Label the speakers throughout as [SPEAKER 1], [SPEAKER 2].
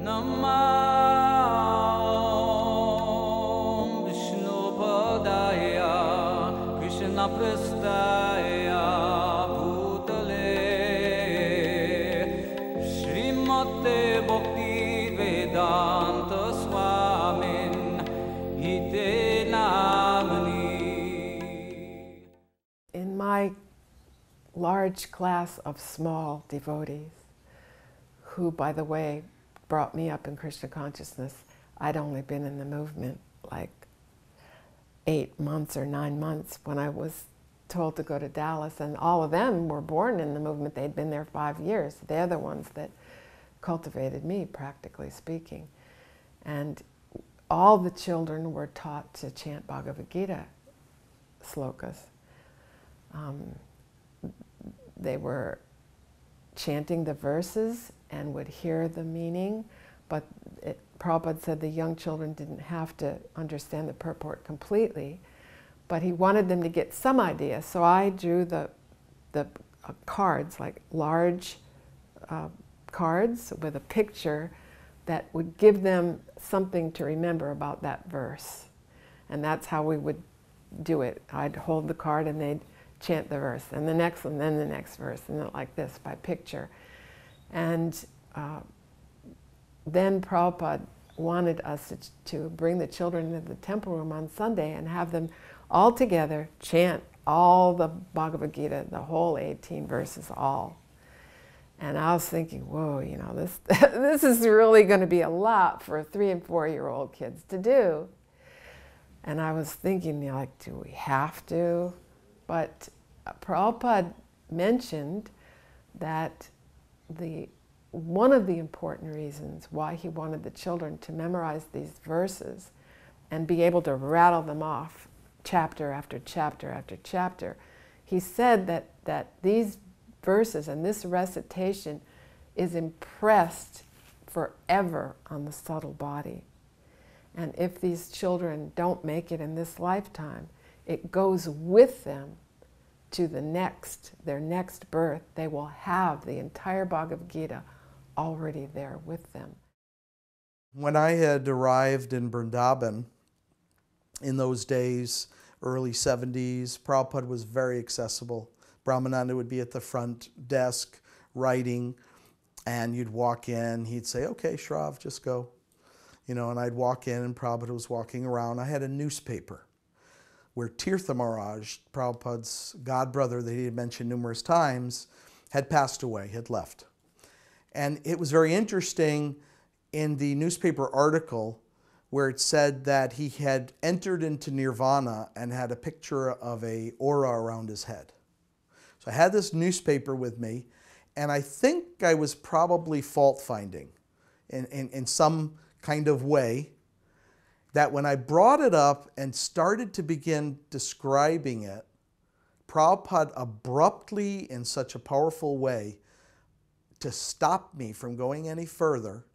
[SPEAKER 1] In my large class of small devotees, who, by the way, brought me up in Krishna consciousness, I'd only been in the movement like 8 months or 9 months when I was told to go to Dallas, and all of them were born in the movement. They'd been there 5 years. They're the ones that cultivated me, practically speaking. And all the children were taught to chant Bhagavad Gita slokas. They were chanting the verses and would hear the meaning, but Prabhupada said the young children didn't have to understand the purport completely, but he wanted them to get some idea. So I drew the cards, like large cards with a picture that would give them something to remember about that verse. And that's how we would do it. I'd hold the card and they'd chant the verse, and the next one, then the next verse, and then like this by picture. And then Prabhupada wanted us to bring the children into the temple room on Sunday and have them all together chant all the Bhagavad Gita, the whole 18 verses, all. And I was thinking, whoa, you know, this is really going to be a lot for 3- and 4-year-old kids to do. And I was thinking, you know, like, do we have to? But Prabhupada mentioned that one of the important reasons why he wanted the children to memorize these verses and be able to rattle them off chapter after chapter after chapter, he said that these verses and this recitation is impressed forever on the subtle body. And if these children don't make it in this lifetime, it goes with them to their next birth. They will have the entire Bhagavad Gita already there with them.
[SPEAKER 2] When I had arrived in Vrindavan in those days, early 70s, Prabhupada was very accessible. Brahmananda would be at the front desk writing, and you'd walk in, he'd say, okay, Shrav, just go. You know, and I'd walk in and Prabhupada was walking around. I had a newspaper where Tirtha Maharaj, Prabhupada's godbrother that he had mentioned numerous times, had passed away, had left. And it was very interesting in the newspaper article where it said that he had entered into nirvana and had a picture of an aura around his head. So I had this newspaper with me, and I think I was probably fault-finding in some kind of way, that when I brought it up and started to begin describing it, Prabhupada abruptly, in such a powerful way, to stop me from going any further,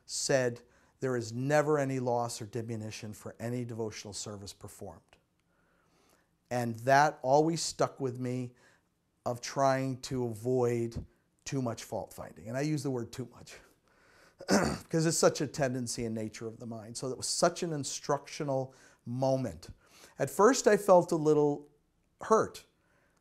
[SPEAKER 2] said, there is never any loss or diminution for any devotional service performed. And that always stuck with me, of trying to avoid too much fault-finding. And I use the word too much because it's such a tendency and nature of the mind. So it was such an instructional moment. At first I felt a little hurt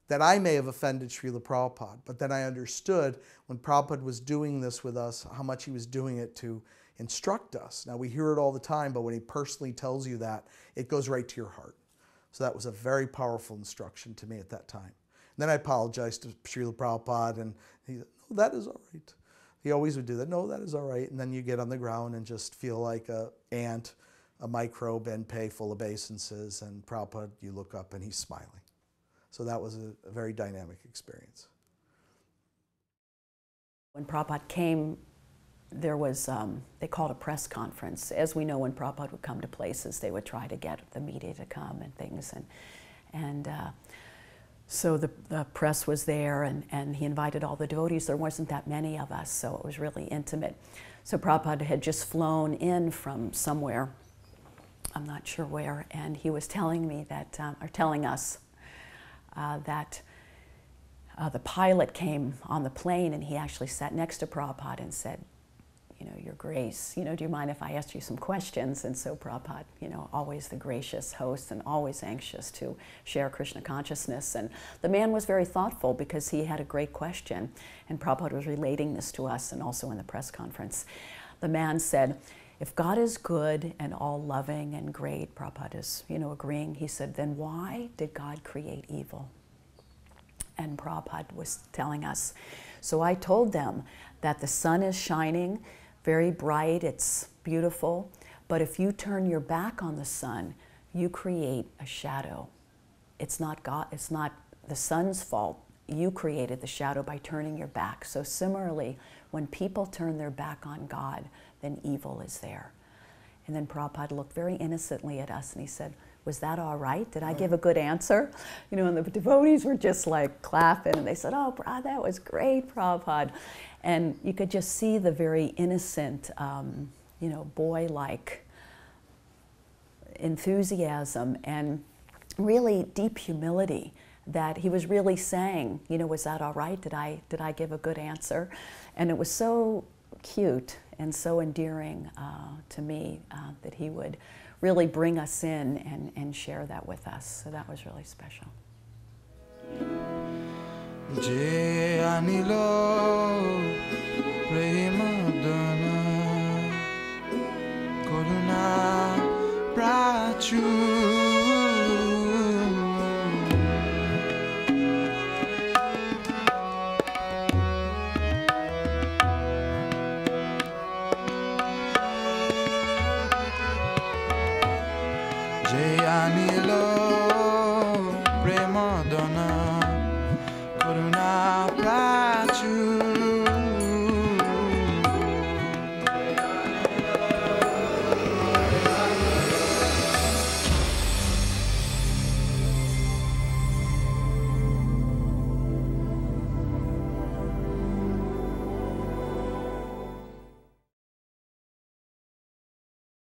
[SPEAKER 2] that I may have offended Srila Prabhupada, but then I understood when Prabhupada was doing this with us, how much he was doing it to instruct us. Now we hear it all the time, but when he personally tells you that, it goes right to your heart. So that was a very powerful instruction to me at that time. And then I apologized to Srila Prabhupada, and he said, no, that is all right. He always would do that. No, that is all right. And then you get on the ground and just feel like an ant, a microbe, and pay full of obeisances. And Prabhupada, you look up and he's smiling. So that was a very dynamic experience.
[SPEAKER 3] When Prabhupada came, there was, they called a press conference. As we know, when Prabhupada would come to places, they would try to get the media to come and things. So the press was there, and he invited all the devotees. There wasn't that many of us, so it was really intimate. So Prabhupada had just flown in from somewhere, I'm not sure where, and he was telling me that, or telling us that the pilot came on the plane, and he actually sat next to Prabhupada and said, Your Grace, do you mind if I ask you some questions? And so Prabhupada, always the gracious host and always anxious to share Krishna consciousness. And the man was very thoughtful because he had a great question. And Prabhupada was relating this to us and also in the press conference. The man said, if God is good and all loving and great, Prabhupada is, agreeing, he said, then why did God create evil? And Prabhupada was telling us, so I told them that the sun is shining, very bright, it's beautiful, but if you turn your back on the sun, you create a shadow. It's not God, it's not the sun's fault. You created the shadow by turning your back. So similarly, when people turn their back on God, then evil is there. And then Prabhupada looked very innocently at us and he said, was that all right? Did I give a good answer? And the devotees were just like clapping and they said, oh, that was great, Prabhupada. And you could just see the very innocent, boy-like enthusiasm and really deep humility that he was really saying, was that all right? Did I give a good answer? And it was so cute and so endearing to me that he would really bring us in and share that with us. So that was really special.
[SPEAKER 4] Je anilo